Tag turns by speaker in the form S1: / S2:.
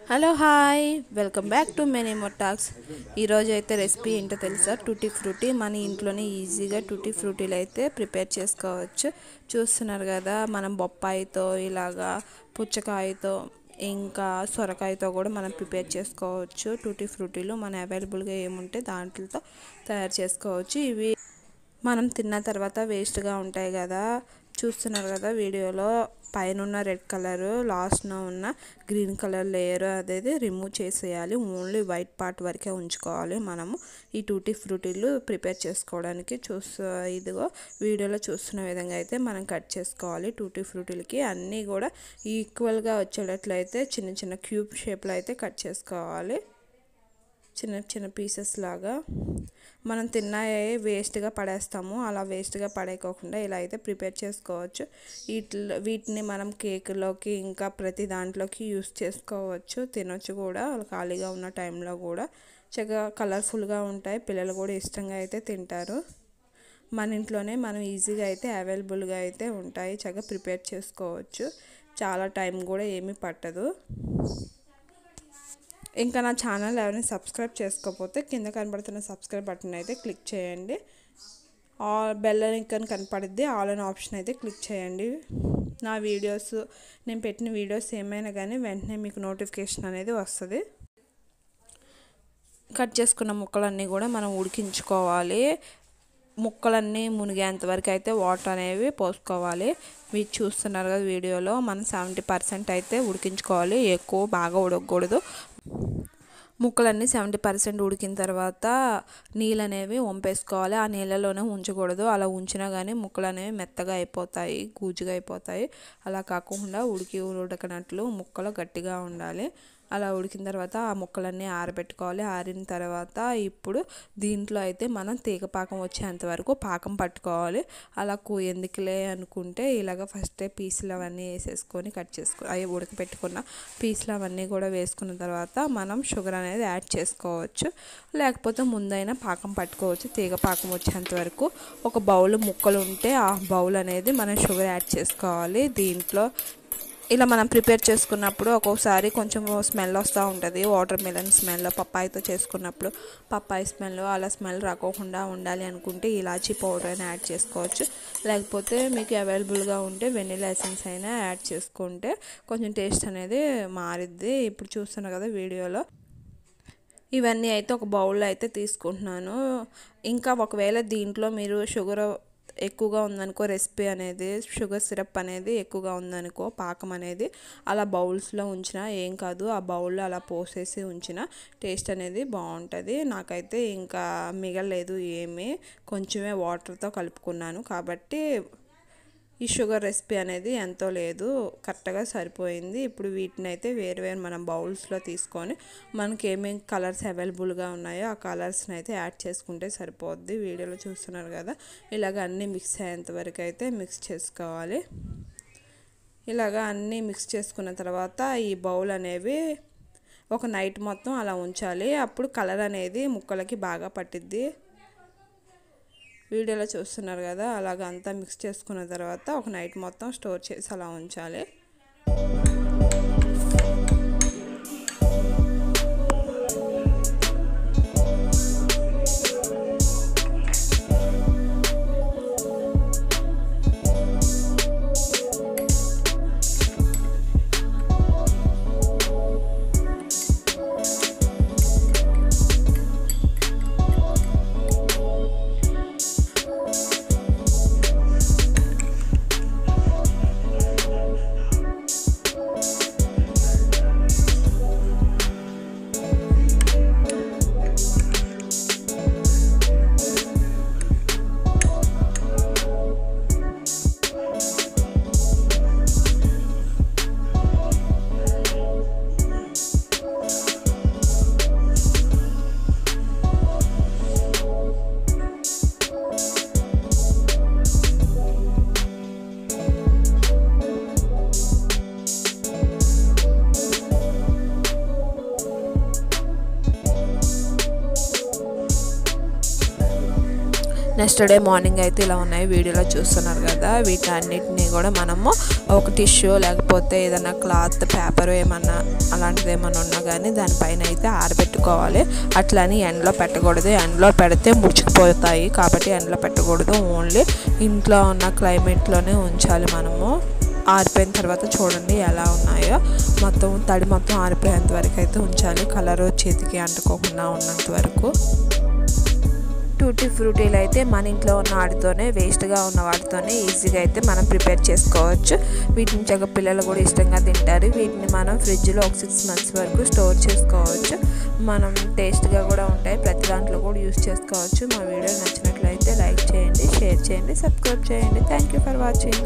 S1: Hello hi welcome back to మెనీ మొటాక్స్. ఈరోజు అయితే రెసిపీ ఏంటో తెలుసా? Tutti frutti. మన ఇంట్లోనే ఈజీగా టూటీ ఫ్రూటీలు అయితే ప్రిపేర్ చేసుకోవచ్చు. చూస్తున్నారు కదా, మనం బొప్పాయితో ఇలాగా పుచ్చకాయతో ఇంకా సొరకాయతో కూడా మనం ప్రిపేర్ చేసుకోవచ్చు. టూటీ ఫ్రూటీలు మన అవైలబుల్గా ఏముంటే దాంట్లతో తయారు చేసుకోవచ్చు. ఇవి మనం తిన్న తర్వాత వేస్ట్గా ఉంటాయి కదా. చూస్తున్నారు కదా వీడియోలో, పైన ఉన్న రెడ్ కలర్, లాస్ట్న ఉన్న గ్రీన్ కలర్ లేయర్ అనేది రిమూవ్ చేసేయాలి. ఓన్లీ వైట్ పార్ట్ వరకే ఉంచుకోవాలి మనము ఈ టూటీ ఫ్రూటీలు ప్రిపేర్ చేసుకోవడానికి. ఇదిగో వీడియోలో చూస్తున్న విధంగా అయితే మనం కట్ చేసుకోవాలి. టూటీ ఫ్రూటీలకి అన్నీ కూడా ఈక్వల్గా వచ్చేటట్లయితే చిన్న చిన్న క్యూబ్ షేప్లో అయితే కట్ చేసుకోవాలి. చిన్న చిన్న పీసెస్ లాగా. మనం తిన్నాయే వేస్ట్గా పడేస్తాము, అలా వేస్ట్గా పడేయకోకుండా ఇలా అయితే ప్రిపేర్ చేసుకోవచ్చు. వీటిని మనం కేక్లోకి ఇంకా ప్రతి దాంట్లోకి యూస్ చేసుకోవచ్చు, తినొచ్చు కూడా. ఖాళీగా ఉన్న టైంలో కూడా చక్కగా కలర్ఫుల్గా ఉంటాయి. పిల్లలు కూడా ఇష్టంగా అయితే తింటారు. మన ఇంట్లోనే మనం ఈజీగా అయితే అవైలబుల్గా అయితే ఉంటాయి, చక్కగా ప్రిపేర్ చేసుకోవచ్చు. చాలా టైం కూడా ఏమీ పట్టదు. ఇంకా నా ఛానల్ ఎవరైనా సబ్స్క్రైబ్ చేసుకోకపోతే కింద కనబడుతున్న సబ్స్క్రైబ్ బటన్ అయితే క్లిక్ చేయండి. బెల్ ఐకాన్ కనపడుద్ది, ఆల్ అనే ఆప్షన్ అయితే క్లిక్ చేయండి. నా వీడియోస్, నేను పెట్టిన వీడియోస్ ఏమైనా కానీ వెంటనే మీకు నోటిఫికేషన్ అనేది వస్తుంది. కట్ చేసుకున్న ముక్కలన్నీ కూడా మనం ఉడికించుకోవాలి. ముక్కలన్నీ మునిగేంత వరకు అయితే వాటర్ అనేవి పోసుకోవాలి. మీరు చూస్తున్నారు కదా వీడియోలో, మనం 70% అయితే ఉడికించుకోవాలి. ఎక్కువ బాగా ఉడకకూడదు. ముక్కలన్నీ 70% ఉడికిన తర్వాత నీళ్ళు అనేవి వంపేసుకోవాలి. ఆ నీళ్ళలోనే ఉంచకూడదు. అలా ఉంచినా కానీ ముక్కలు అనేవి మెత్తగా అయిపోతాయి, గూజుగా అయిపోతాయి. అలా కాకుండా ఉడకనట్లు ముక్కలు గట్టిగా ఉండాలి. అలా ఉడికిన తర్వాత ఆ ముక్కలన్నీ ఆరబెట్టుకోవాలి. ఆరిన తర్వాత ఇప్పుడు దీంట్లో అయితే మనం తీగ పాకం వచ్చేంత వరకు పాకం పట్టుకోవాలి. అలా ఎందుకులే అనుకుంటే ఇలాగ ఫస్టే పీసులు అవన్నీ వేసేసుకొని కట్ చేసుకొని అవి ఉడకపెట్టుకున్న పీసులు అవన్నీ కూడా వేసుకున్న తర్వాత మనం షుగర్ అనేది యాడ్ చేసుకోవచ్చు. లేకపోతే ముందైనా పాకం పట్టుకోవచ్చు. తీగ పాకం వచ్చేంత వరకు ఒక బౌల్ ముక్కలు ఉంటే ఆ బౌల్ అనేది మనం షుగర్ యాడ్ చేసుకోవాలి. దీంట్లో ఇలా మనం ప్రిపేర్ చేసుకున్నప్పుడు ఒక్కొక్కసారి కొంచెం స్మెల్ వస్తూ ఉంటుంది. వాటర్ మిలన్ స్మెల్, పప్పాయితో చేసుకున్నప్పుడు పప్పాయి స్మెల్, అలా స్మెల్ రాకోకుండా ఉండాలి అనుకుంటే ఇలాచీ పౌడర్ అయినా యాడ్ చేసుకోవచ్చు. లేకపోతే మీకు అవైలబుల్గా ఉంటే వెనిలా ఎసెన్స్ అయినా యాడ్ చేసుకుంటే కొంచెం టేస్ట్ అనేది మారిద్ది. ఇప్పుడు చూస్తున్నారు కదా వీడియోలో, ఇవన్నీ అయితే ఒక బౌల్లో అయితే తీసుకుంటున్నాను. ఇంకా ఒకవేళ దీంట్లో మీరు షుగర్ ఎక్కువగా ఉందనుకో, రెసిపీ అనేది షుగర్ సిరప్ అనేది ఎక్కువగా ఉందనుకో, పాకం అనేది అలా బౌల్స్లో ఉంచినా ఏం కాదు. ఆ బౌల్లో అలా పోసేసి ఉంచిన టేస్ట్ అనేది బాగుంటుంది. నాకైతే ఇంకా మిగలలేదు ఏమీ, కొంచెమే వాటర్తో కలుపుకున్నాను కాబట్టి ఈ షుగర్ రెసిపీ అనేది ఎంతో లేదు, కరెక్ట్గా సరిపోయింది. ఇప్పుడు వీటిని అయితే వేరు మనం బౌల్స్లో తీసుకొని మనకి ఏమేమి కలర్స్ అవైలబుల్గా ఉన్నాయో ఆ కలర్స్ని అయితే యాడ్ చేసుకుంటే సరిపోద్ది. వీడియోలో చూస్తున్నారు కదా, ఇలాగ అన్నీ మిక్స్ అయ్యేంత వరకు అయితే మిక్స్ చేసుకోవాలి. ఇలాగ అన్నీ మిక్స్ చేసుకున్న తర్వాత ఈ బౌల్ అనేవి ఒక నైట్ మొత్తం అలా ఉంచాలి. అప్పుడు కలర్ అనేది ముక్కలకి బాగా పట్టిద్ది. వీడియోలో చూస్తున్నారు కదా, అలాగ అంతా మిక్స్ చేసుకున్న తర్వాత ఒక నైట్ మొత్తం స్టోర్ చేసి అలా ఉంచాలి. నెక్స్ట్ డే మార్నింగ్ అయితే ఇలా ఉన్నాయి, వీడియోలో చూస్తున్నారు కదా. వీటన్నిటిని కూడా మనము ఒక టిష్యూ లేకపోతే ఏదైనా క్లాత్ పేపర్ ఏమన్నా అలాంటిది ఏమన్నా ఉన్నా కానీ దానిపైన అయితే ఆరబెట్టుకోవాలి. అట్లని ఎండలో పెట్టకూడదు, ఎండలో పెడితే ముడిచిపోతాయి కాబట్టి ఎండలో పెట్టకూడదు. ఓన్లీ ఇంట్లో ఉన్న క్లైమేట్లోనే ఉంచాలి మనము. ఆరిపోయిన తర్వాత చూడండి ఎలా ఉన్నాయో, మొత్తం తడి మొత్తం ఆరిపోయేంత వరకు అయితే ఉంచాలి, కలరు చేతికి అంటుకోకుండా ఉన్నంత వరకు. టూటీ ఫ్రూటీలు అయితే మన ఇంట్లో ఉన్న వాటితోనే, వేస్ట్గా ఉన్న వాటితోనే ఈజీగా అయితే మనం ప్రిపేర్ చేసుకోవచ్చు. వీటిని చక్కగా పిల్లలు కూడా ఇష్టంగా తింటారు. వీటిని మనం ఫ్రిడ్జ్లో ఒక 6 months వరకు స్టోర్ చేసుకోవచ్చు. మనం టేస్ట్గా కూడా ఉంటాయి, ప్రతి దాంట్లో కూడా యూస్ చేసుకోవచ్చు. మా వీడియో నచ్చినట్లయితే లైక్ చేయండి, షేర్ చేయండి, సబ్స్క్రైబ్ చేయండి. Thank you for watching.